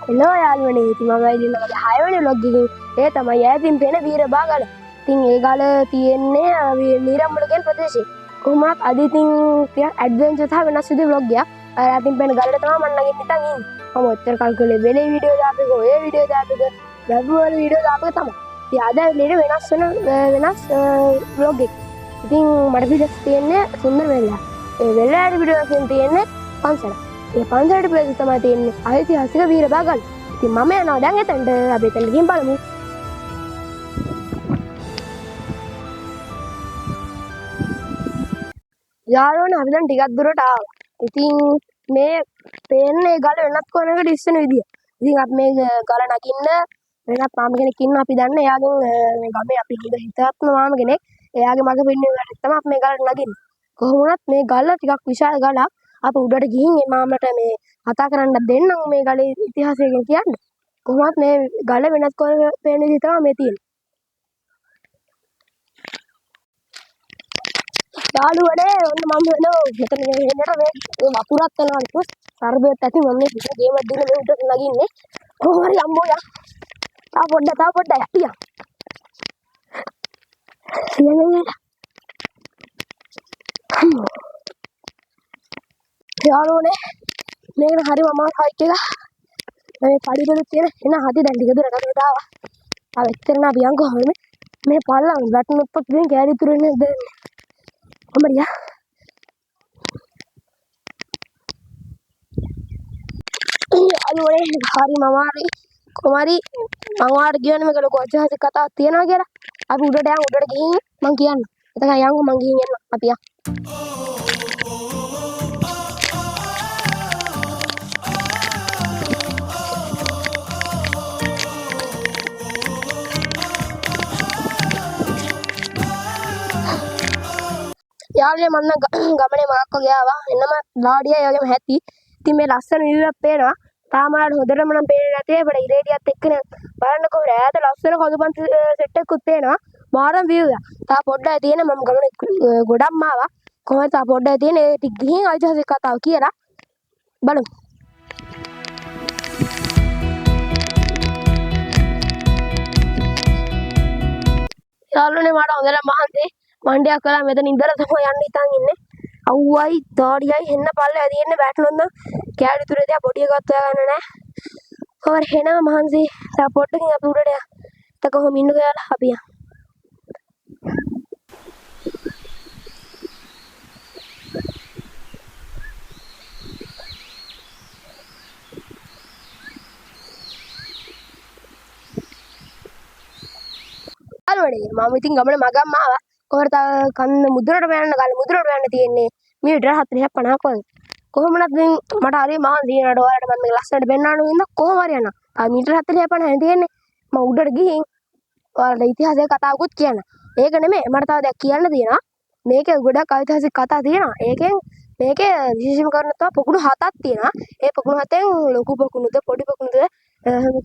Hello යාළුවනේ ඉතින් මම ඉන්න මගේ 6 වෙනි vlog එකකින් ඒ තමයි ඈතින් පේන වීරබාගල. ඉතින් ඒ ගල තියෙන්නේ නීරම්බුල කියන ප්‍රදේශයේ. කොහොමවත් අද ඉතින් ටිකක් ඇඩ්වෙන්චර් සහ වෙනස් විදිහේ vlog එකක්. ඈතින් පේන ගලට තමයි මම නගින්න හිතන් ඉන්නේ. මම ඔච්චර කල් කළේ වෙලේ වීඩියෝ දාපේක ඔය වීඩියෝ දාපේක ලැබුවල වීඩියෝ දාපේක තමයි. ඉතින් අද ලීඩ වෙනස් vlog එකක්. ඉතින් මට පිටස් තියෙන්නේ සුන්දර වෙලා. ඒ වෙලාවේ වීඩියෝ එකෙන් තියෙන්නේ පන්සල. ඒ පන්සලට ප්‍රදේශය තමයි තියෙන්නේ ඓතිහාසික වීරබාගල. ඉතින් මම යනවා දැන් එතනට අපි එතනට ගිහින් බලමු. යාළුවනේ අපි දැන් ටිකක් දුරට ආවා. ඉතින් මේ පේන්නේ ගල වෙනත් කොනකට ඉස්සෙන විදිය. ඉතින් අපි මේ ගල නගින්න වෙනත් මාම කෙනෙක් ඉන්නවා අපි දන්නේ. එයාගෙන් මේ ගමේ අපි හොඳ හිතවත්ම මාම කෙනෙක්. එයාගේ මග පෙන්වීමකට තමයි අපි මේ ගලට නගින්නේ. කොහොම වුණත් මේ ගල ටිකක් විශාල ගලක්. අපි උඩට ගිහින් මේ මාමට මේ කතා කරන්න දෙන්නම් මේ ගලේ ඉතිහාසය ගැන කියන්න. කොහොමවත් මේ ගල වෙනස් කරලා පේන විදිහ තමයි මේ තියෙන්නේ. යාළුවනේ ඔන්න මම වෙනවා මෙතන හෙන්නට මේ වපුරක් යනවා නේ. සර්බෙත් ඇති මම මේ ගේම් එකක් දින මේ උඩට නගින්නේ. කොහොම හරි අම්මෝ යා. තා පොඩ්ඩක් යටියා. යාළුවනේ මේක හරි මම හයික් එක මේ පඩිවල තියෙන එන හදි දැන් ටික දුරකට ආවා. ආව එච්චරන අපි යන් කොහොමද මේ පල්ලම් වැටුනොත් පස්සේ කෑලි තුරන්නේ නැද්ද? කොමරියා. යාළුවනේ හරි මම හරි කොමාරි මම වාට කියන්නේ මේක ලොකු අජහසික කතාවක් තියෙනවා කියලා. අපි උඩට ගිහින් මං කියන්න. එතන යන්කො මං ගිහින් එන්න අපි යන්. යාළුවනේ මම ගමනේ මාක්ක ගියාවා. එන්නම ලාඩියා ඒ වගේම හැටි. ඉතින් මේ ලස්සන view එකක් පේනවා. තාම හොඳටම නම් පේන්නේ නැති ඒකට ඉරේඩියත් එක්කනේ බලන්නකො ඈත ලස්සන කඳුපන්ති සෙට් එකකුත් පේනවා. මාරම් view එක. තා පොඩ්ඩයි තියෙන මම ගමනේ ගොඩක්ම ආවා. කොහොමද තා පොඩ්ඩයි තියෙන ඒ ටික ගිහින් ඓතිහාසික කතාව කියලා බලමු. යාළුවනේ මට හොඳට මහන්සි මණ්ඩියක් කළා මෙතන ඉඳලා තමයි යන්න හිතන් ඉන්නේ. අවුවයි දාඩියයි හෙන්න පල්ලේ ඇදින්න බැටලොත් නම් කෑලි තුරේ තියා පොඩි එකවත් හොයාගන්න නෑ. කොහොම හෙනවා මහන්සි. තා පොඩ්ඩකින් අපි උඩට යන්න. එතක කොහොම ඉන්නකෝ යාලා අපි යන්න. යාළුවනේ මම ඉතින් ගමනේ මගම්ම ආවා. කොහොමද කන්න මුදුනට යන්න ගාල මුදුනට යන්න තියෙන්නේ මීටර 40 50ක් වගේ. කොහොමවත් මට හරි මහන්සි වෙනට ඔයාලට මම මේ ලස්සනට පෙන්නන්න ඉන්න කොහොම හරි යනවා. ආ මීටර 40 50 තියෙන්නේ. මම උඩට ගිහින් ඔයාලට ඉතිහාසයේ කතාවකුත් කියන්න. ඒක නෙමෙයි මට තව දෙයක් කියන්න තියෙනවා. මේකේ ගොඩක් ඓතිහාසික කතා තියෙනවා. මේකේ විශේෂම කරන තව පොකුණු 7ක් තියෙනවා. ඒ පොකුණු 7න් ලොකු පොකුණුද පොඩි පොකුණුද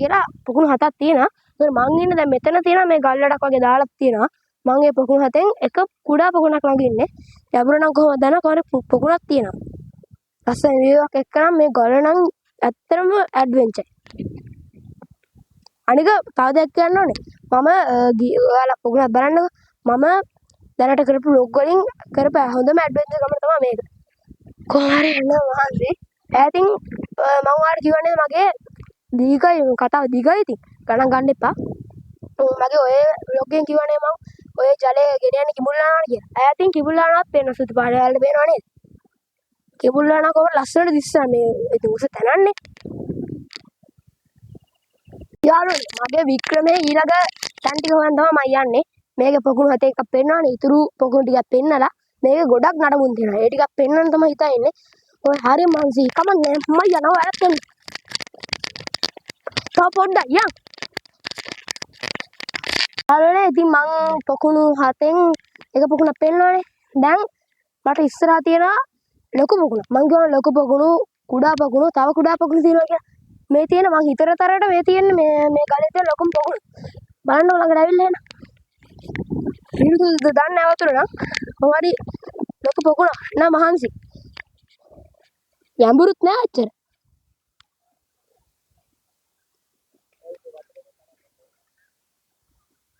කියලා පොකුණු 7ක් තියෙනවා. මං ඉන්නේ දැන් මෙතන තියෙනවා මේ ගල්ලඩක් වගේ දාලා තියෙනවා. මං ඒ පොකුණු 7න් එක කුඩා පොකුණක් ළඟ ඉන්නේ. යබුර නම් කොහොමද දන්න කොහොම පොකුණක් තියෙනවා. ලස්සන view එකක් එක්ක නම් මේ ගල නම් ඇත්තටම ඇඩ්වෙන්චර්. අනික තව දෙයක් කියන්න ඕනේ. මම ඔයාලා පොකුණක් බලන්නකෝ. මම දැනට කරපු vlog වලින් කරපු හොඳම ඇඩ්වෙන්චර් ගමන තමයි මේක. කොහොම හරි එන්න මහන්සි. ඈතින් මම ඔයාලට කියවන්නේ මගේ දීගයි කතාව දීගයි ඉතින් ගණන් ගන්න එපා. මගේ ඔය vlog එකෙන් කියවනේ මම ඔය ජලය ගෙන යන්නේ කිඹුල්ලානාට කියලා. ඈතින් කිඹුල්ලානාවත් පේන සුදු පාට වලට පේනව නේද? කිඹුල්ලානා කොහොම ලස්සනට දිස්සා මේ ඒ උස තනන්නේ. යාළුවනේ මගේ වික්‍රමයේ ඊළඟ තැන් ටික හොයන් තමයි මම යන්නේ. මේකේ පොකුණු 7 එකක් පෙන්නවනේ. ඉතුරු පොකුණු ටිකක් පෙන්නලා මේකේ ගොඩක් නඩමුන් තියෙනවා. ඒ ටිකක් පෙන්වන්න තමයි හිතන්නේ. ඔය හරි මහන්සි. කමන්නේ මම යනවා වැරත් එන්න. තව පොඩ්ඩක් යන්. යාළුවනේ ඉතින් මං පොකුණු 7න් එක පොකුණක් පෙන්නවනේ. දැන් මට ඉස්සරහා තියෙනවා ලොකු පොකුණක්. මං කියනවා ලොකු පොකුණු කුඩා පොකුණු තව කුඩා පොකුණු තියෙනවා කියලා. මේ තියෙන මං හිතරතරට මේ තියෙන්නේ මේ ගලේ තියෙන ලොකුම පොකුණු. බලන්න ළඟට ඇවිල්ලා එන්න. ඉතින් දන්නේ නැවතුන නම් ඔයාලි ලොකු පොකුණක් නා මහන්සි. යඹුරුත් නෑ අච්චර.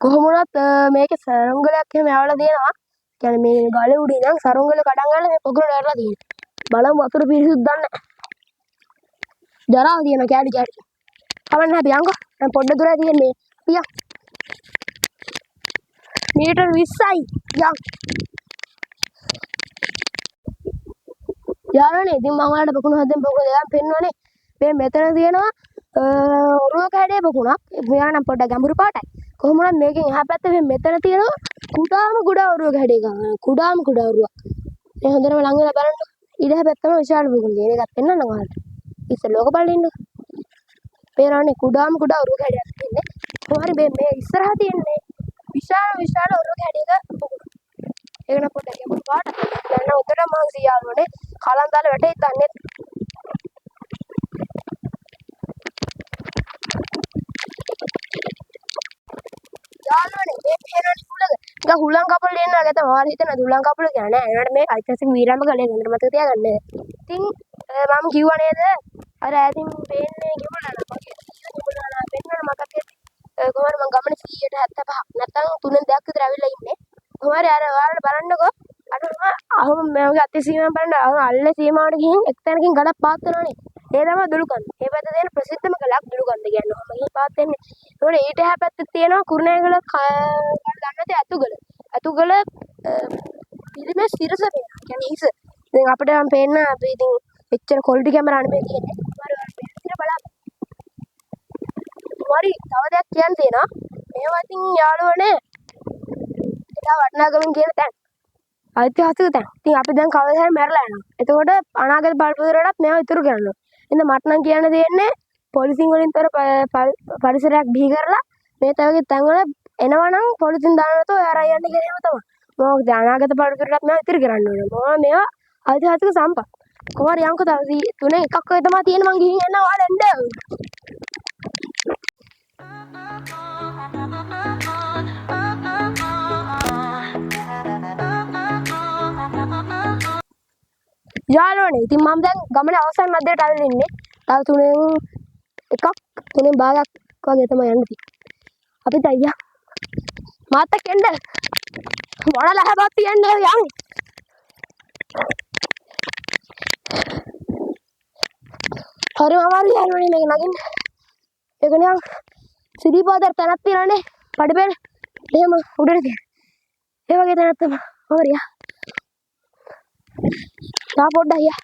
කොහොම වුණත් මේකේ සරුංගලයක් එහෙම යවලා තියෙනවා. කියන්නේ මේ ගලේ උඩ ඉඳන් සරුංගල කඩන් ගන්න මේ පොකුරට ඇරලා තියෙනවා. බලමු වතුර පිරිසුදු දන්නේ. ජරාව තියෙන කැඩි කැඩි. කවන්න අපි යන්කෝ. දැන් පොඩ්ඩ දුරයි තියෙන්නේ. පියා. මීටර් 20යි. යන්. යාළුවනේ ඉතින් මම ඔයාලට පොකුණු හදෙන් පොකුණු දෙකක් පෙන්වන්නේ. මේ මෙතන තියෙනවා ඔරුවක හැඩේ පොකුණක්. මෙයා නම් පොඩ්ඩක් ගැඹුරු පාටයි. කොහොම වුණත් මේකෙන් එහා පැත්තේ මේ මෙතන තියෙනවා කුඩාම කුඩා ඔරුවක හැඩේ ගන්න. කුඩාම කුඩා ඔරුවක්. මේ හොඳටම ලඟ වෙලා බලන්න. ඊට පැත්තම විශාල පොකුණු තියෙන එකක් පෙන්වන්නම් ඔයාලට. ඉතින් ලෝක බලන්න ඉන්න. පේනවනේ කුඩාම කුඩා ඔරුවක හැඩයක් තියෙන්නේ. කොහොමරි මේ ඉස්සරහා තියෙන්නේ විශාල ඔරුවක හැඩයක පොකුණු. ඒක නම් පොඩ්ඩක් ගැඹුරු පාටයි. දැන් උඩට මහන්සි යාළුවනේ. කලන්දාල වැටේ දන්නේ. යාළුවනේ මේ පේනවනේ හුලඟ. නිකන් හුලං කපල දෙන්න නැත ඔයාලා හිතන හුලං කපල කියන්නේ නෑ. ඒකට මේ ඓතිහාසික වීරාම කලේ ගඳට මතක තියාගන්න. ඉතින් මම කිව්වා නේද අර ඈතින් පේන්නේ කිව්වලා පෙන්වන්න මතක කොහොමද මම ගමනේ 175 නැත්තම් 3 දෙයක් විතර ඇවිල්ලා ඉන්නේ. කොහොමද අර ඔයාලට බලන්නකෝ අර අහම මගේ අතේ සීමාවෙන් බලන්න අල්ලේ සීමාවට ගිහින් එක්තැනකින් ගලක් පාත් වෙනවනේ. ඒ තමයි දුලුකන්ද. ඒ පැත්තේ තියෙන ප්‍රසිද්ධම ගලක් දුලුකන්ද කියන්නේ. ඔහම ගිහින් පාත් වෙන්නේ. ඒකට ඊට එහා පැත්තේ තියෙනවා කුරුණෑගල ගන්නතේ අතුගල. අතුගල පිළිමේ සිරස පේනවා. කියන්නේ හිස. ඉතින් අපිට නම් පේන්න අපි ඉතින් එච්චර ක්වොලිටි කැමරානේ මේ තියෙන්නේ. බලන්න. හරි තව දෙයක් කියන්න තියෙනවා. මේවා ඉතින් යාළුවනේ එදා වටනාගමින් කියන තැන්. ඓතිහාසික තැන්. ඉතින් අපි දැන් කවදා හරි මැරලා යනවා. එතකොට අනාගත පරිපූර්ණයටත් මේවා ඉතුරු කරනවා. ඉතින් මට නම් කියන්න දෙන්නේ පොලිසින් වලින් තොර පරිසරයක් බිහි කරලා මේ තවගේ තැන්වල එනවනම් පොලිසින් දාන්න නැතුව එයා යන්න කියන ඒවා තමයි. මොකද අනාගත පරිපූර්ණයටත් මේවා ඉතුරු කරන්න ඕනේ. මොනවා මේවා ඓතිහාසික සම්පත්. කොහොමද යන්කෝ තව තුනේ එකක් ඔය තමයි තියෙන මං ගිහින් එන්න ඔයාලා එන්න. යාළුවනේ ඉතින් මම දැන් ගමනේ අවසන් මැදට ආවිල්ලා ඉන්නේ. තව තුනෙන් භාගයක් වගේ තමයි යන්න තියෙන්නේ. අපි දැන් මාත් එක්ක එන්න. මොන ලහබත් තියන්නේ යන්. හරි අමාරුයි යාළුවනේ මේක නගින්න. ඒක නිකන් සිරිපාදර තැනක් තියෙනනේ. පඩිපෙළ. එහෙම උඩට තියෙන. ඒ වගේ තැනක් තමයි. හරියා. තා පොඩ්ඩක් යා.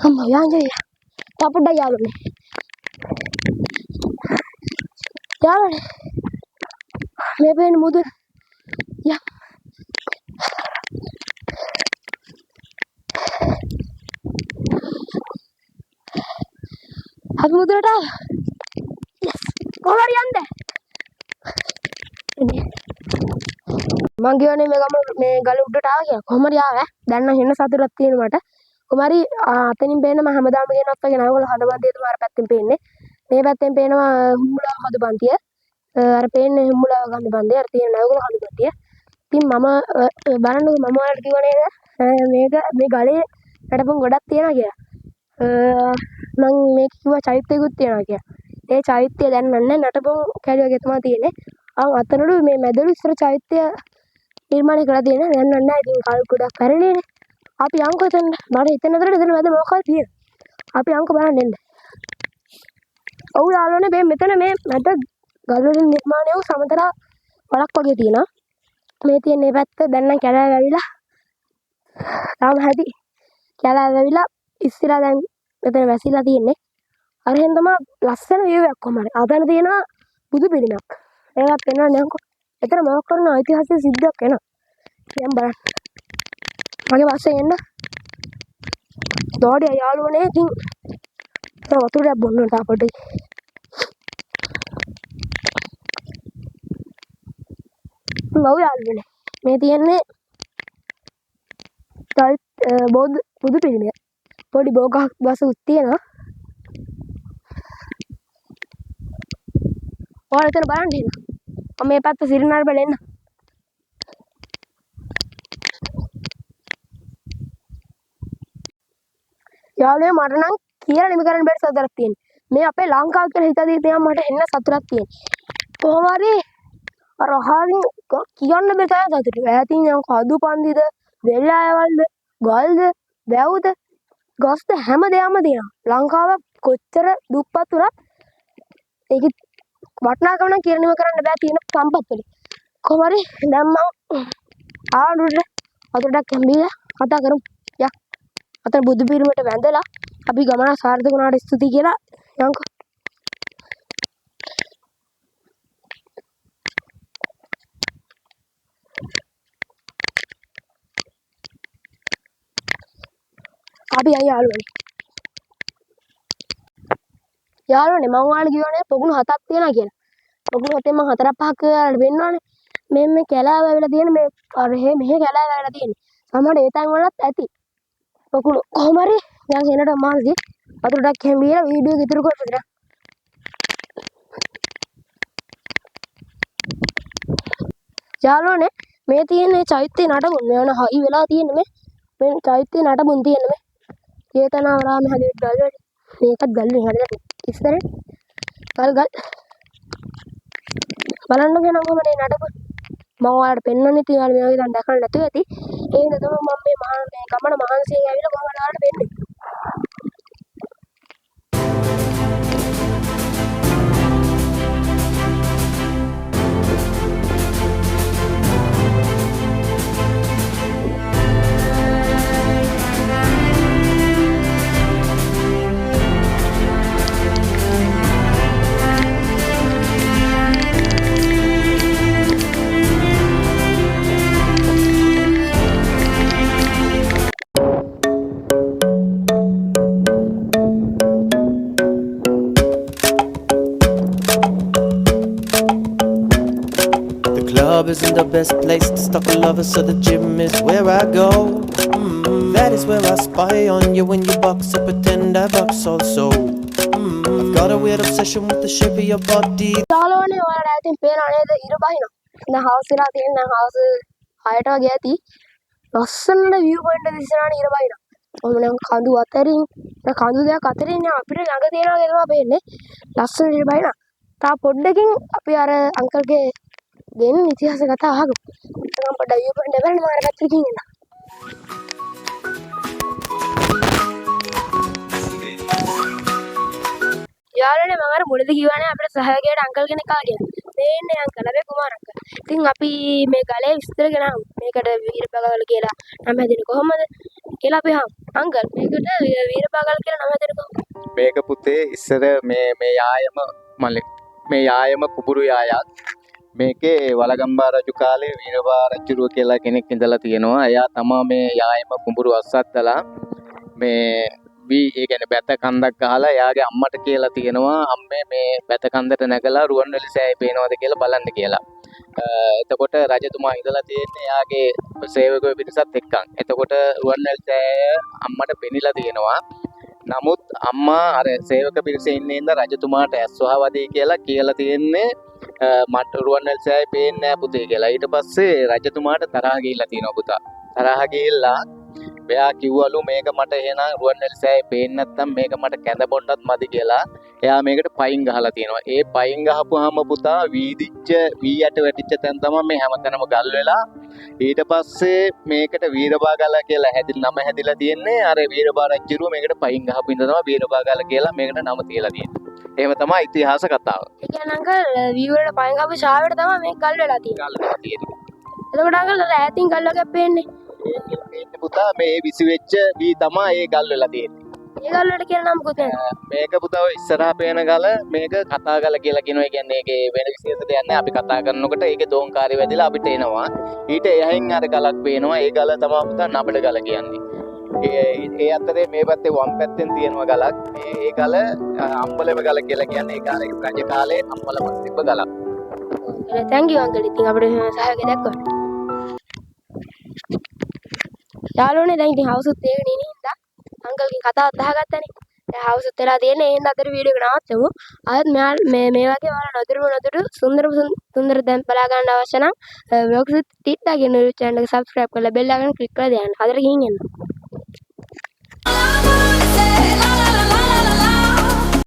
අම්මා යන්නේ. තා පොඩ්ඩක් යාළුවනේ. යාළුවනේ. මේ පේන මුදුන. යා. අපි මුදුනට ආවා. කොහොමද යන්නේ? මං කියවනේ මේ ගල උඩට ආවා කියලා. කොහොමද ආවේ? දැන් නම් වෙන සතුටක් තියෙනවා මට. කොහමරි අතනින් පේන මම හැමදාම කියනවත් වගේ නවගල හදපන්තිය තමයි අර පැත්තෙන් පේන්නේ. මේ පැත්තෙන් පේනවා හුම්මුලාව හදපන්තිය. අර පේන්නේ හුම්මුලාව හදපන්තිය. අර තියෙන නවගල හදපන්තිය. ඉතින් මම බලන්නකො මම ඔයාලට කිව්ව නේද මේ ගලේ නටපුම් ගොඩක් තියෙනවා කියලා. මං මේක කිව්වා චෛත්‍යයකුත් තියෙනවා කියලා. ඒ චෛත්‍යය දැන් නැහැ නටපුම් කැලි වගේ තමයි තියෙන්නේ. අතනලු මේ මැදලු ඉස්සර චෛත්‍ය නිර්මාණය කරලා තියෙන දැන් නැහැ. ඉතින් කල් ගොඩක් පැරණිනේ. අපි යන්කෝ එතන මට හිතෙන අතරේ එතන මැද මොකක්ද තියෙන්නේ. අපි යන්කෝ බලන්න එන්න. ඔව් යාළුවනේ මේ මෙතන මේ මැද ගල් වලින් නිර්මාණය වූ සමතල වලක් වගේ තියෙනවා. මේ තියෙන මේ පැත්ත දැන් නම් කැලෑ ඇවිලා තාම හැදි. කැලෑ ඇවිලා ඉස්සරහා දැන් මෙතන වැසිලා තියෙන්නේ. අර එහෙන් තමයි ලස්සන view එකක් කොහමද. අතන තියෙනවා බුදු පිළිමයක්. ඒකත් පෙන්වන්න යන්කෝ. එතන මොකක් කරන ඓතිහාසික සිද්ධියක් වෙනවා. දැන් බලන්න. මගේ පස්සේ එන්න. දෝඩිය යාළුවනේ ඉතින් වතුරක් බොන්න තා පොඩි. ලව් යාළුවනේ. මේ තියෙන්නේ බෞද්ධ බුදු පිළිමය. පොඩි බෝගහක් බසුත් තියෙනවා. ඔයාලා එතන බලන්න එන්න. මම මේ පැත්ත සිරිනාර බල එන්න. යාළුවනේ මට නම් කියලා නිම කරන්න බැරි සතුටක් තියෙනවා. මේ අපේ ලංකාව කියලා හිතදී ඉතින් මට එන්න සතුටක් තියෙනවා. කොහොම හරි අර අහරින් කියන්න බෑ තාම සතුට. ඈතින් යම් කදු පන්දිද, වෙල්ලායවල්ද, ගල්ද, වැව්ද, ගස්ද හැම දෙයක්ම තියෙනවා. ලංකාව කොච්චර දුප්පත් වුණත් ඒක වටිනාකම නම් කියන්නම කරන්න බෑ තියෙන සම්පත් වලින්. කොහොම හරි දැන් මම ආවුරුද්ද අතටක් කැම්බිලා කතා කරමු. යක්. අතන බුදු පිළිමයට වැඳලා අපි ගමන සාර්ථක වුණාට ස්තුතියි කියලා යන්කෝ. අපි යාළුවනේ මම ඔයාලට කිව්වනේ පොකුණු 7ක් තියෙනවා කියලා. පොකුණු 7න් මම 4ක් 5ක් ඔයාලට පෙන්නනවානේ. මේ කැලෑව ඇවිල්ලා තියෙන මේ අර මෙහෙ කැලෑව ඇවිල්ලා තියෙන්නේ. සමහර ඒ තැන් වලත් ඇති. පොකුණු කොහොම හරි දැන් එනට මානසි අතුරටක් හැම්බිලා වීඩියෝ එක ඉතුරු කරපුවා. යාළුවනේ මේ තියෙන්නේ චෛත්‍ය නටබුන්. මේ වන හයි වෙලා තියෙන්නේ මේ චෛත්‍ය නටබුන් තියෙන්නේ මේ. චේතනාවරාම හැදෙන්න ගල් වල. මේකත් ගල් වලින් හදලා ඉස්සරහ ගල් බලන්න ගියනම් කොහමද මේ නටබුන් මම ඔයාලට පෙන්වන්න ඉතින් ඔයාලා මේ වගේ දැන් දැකලා නැතුව ඇති. ඒ හින්දා තමයි මම මේ ගමන මහන්සියෙන් ඇවිල්ලා කොහමද ඔයාලට පෙන්වන්නේ. Club isn't the best place to stop a lover, so the gym is where I go. That is where I spy on you when you box, I pretend I box also. I've got a weird obsession with the shape of your body. යාළුවනේ ඔයාලට ඇතින් පේනවා නේද ඉර බහිනවා. දැන් house වෙලා තියෙන දැන් හවුස් 6ට වගේ ඇති. ලස්සන view point එක දිස්සනානේ ඉර බහිනවා. ඔන්න නම් කඳු අතරින් කඳු දෙයක් අතරින් අපිට ළඟ තියෙනවා වගේ තමයි පේන්නේ. ලස්සන ඉර බහිනවා. තා පොඩ්ඩකින් අපි අර අංකල්ගේ දෙන්න ඉතිහාස කතා අහගමු. මම පොඩ්ඩක් view point එක බලන්න මාර පැත්තකින් එන්න. යාළුවනේ මම අර මුලදී කිව්වනේ අපිට සහයෝගයට අංකල් කෙනෙක් ආවා කියලා. මේ ඉන්නේ අංකල් අපේ කුමාර අංකල්. ඉතින් අපි මේ ගලේ විස්තර ගෙනාවු. මේකට වීරබගල් කියලා නම හැදෙන්නේ කොහොමද කියලා අපි අහමු. අංකල් මේකට වීරබගල් කියලා නම හැදෙන්නේ කොහොමද? මේක පුතේ ඉස්සර මේ යායම කුඹුරු යායක්. මේකේ වලගම්බා රජු කාලේ වීරබා රජුරුව කියලා කෙනෙක් ඉඳලා තියෙනවා. එයා තමා මේ යායම කුඹුරු අස්සත්තලා මේ ඒ කියන්නේ බැත කන්දක් ගහලා එයාගේ අම්මට කියලා තියෙනවා අම්මේ මේ බැත කන්දට නැගලා රුවන්වැලි සෑය පේනවද කියලා බලන්න කියලා. එතකොට රජතුමා ඉඳලා තියෙන්නේ එයාගේ සේවකයෝ පිරිසත් එක්කන්. එතකොට රුවන්වැලි සෑය අම්මට පෙනිලා තියෙනවා. නමුත් අම්මා අර සේවක පිරිසේ ඉන්නේ ඉඳ රජතුමාට ඇස්වහවදී කියලා තියෙන්නේ මට රුවන්වැලි සෑය පේන්නේ නැහැ පුතේ කියලා. ඊට පස්සේ රජතුමාට තරහ ගිහිල්ලා තියෙනවා පුතා. තරහ ගිහිල්ලා එයා කිව්වලු මේක මට එහෙනම් රුවන්වැලි සෑය පේන්නේ නැත්නම් මේක මට කැඳ බොන්නත් මදි කියලා. එයා මේකට පයින් ගහලා තියෙනවා. ඒ පයින් ගහපුවාම පුතා වී යට වැටිච්ච තැන තමයි මේ හැමතැනම ගල් වෙලා. ඊට පස්සේ මේකට වීරබාගල කියලා නම හැදිලා තියෙන්නේ. අර වීරබා රජුරුව මේකට පයින් ගහපු ඉඳ තමයි වීරබාගල කියලා මේකට නම තියලා තියෙන්නේ. එහෙම තමයි ඉතිහාස කතාව. ඒ කියන්නේ අංකල් view වලට පයින් ගහපු ශාවෙට තමයි මේක ගල් වෙලා තියෙන්නේ. එතකොට අංකල් ඈතින් ගල් වගේ පේන්නේ. මේක පුතා මේ විසි වෙච්ච වී තමයි ඒ ගල් වෙලා තියෙන්නේ. ඒ ගල් වලට කියලා නම මොකද? මේක පුතා ඔය ඉස්සරහා පේන ගල මේක කතා ගල කියලා කියනවා. ඒ කියන්නේ ඒකේ වෙන විශේෂ දෙයක් නැහැ. අපි කතා කරනකොට ඒකේ දෝංකාරය වැදිලා අපිට එනවා. ඊට එහින් අර ගලක් පේනවා. ඒ ගල තමයි පුතා නබඩ ගල කියන්නේ. ඒ අතරේ මේ පැත්තේ වම් පැත්තෙන් තියෙනවා ගලක්. ඒ ගල අම්බලම ගල කියලා කියන්නේ. ඒ කාලේ රජ කාලේ අම්බලම තිබ්බ ගලක්. thank you uncle. ඉතින් අපිට සහයෝගය දක්වන්න. යාළුවනේ දැන් ඉතින් හවුස් උත් ඒකනේ ඉඳලා අංකල්ගෙන් කතාවත් අහගත්තනේ. දැන් හවුස් උත් වෙලා තියෙන්නේ. එහෙනම් අතට වීඩියෝ එක නවත්තමු. ආයෙත් මේ වගේ ඔයාලා නතුරු සුන්දර දැන් බලා ගන්න අවශ්‍ය නම් මොකද ටිට්ටා කියන channel එක subscribe කරලා bell icon click කරලා දාන්න. හදලා ගිහින් එන්න.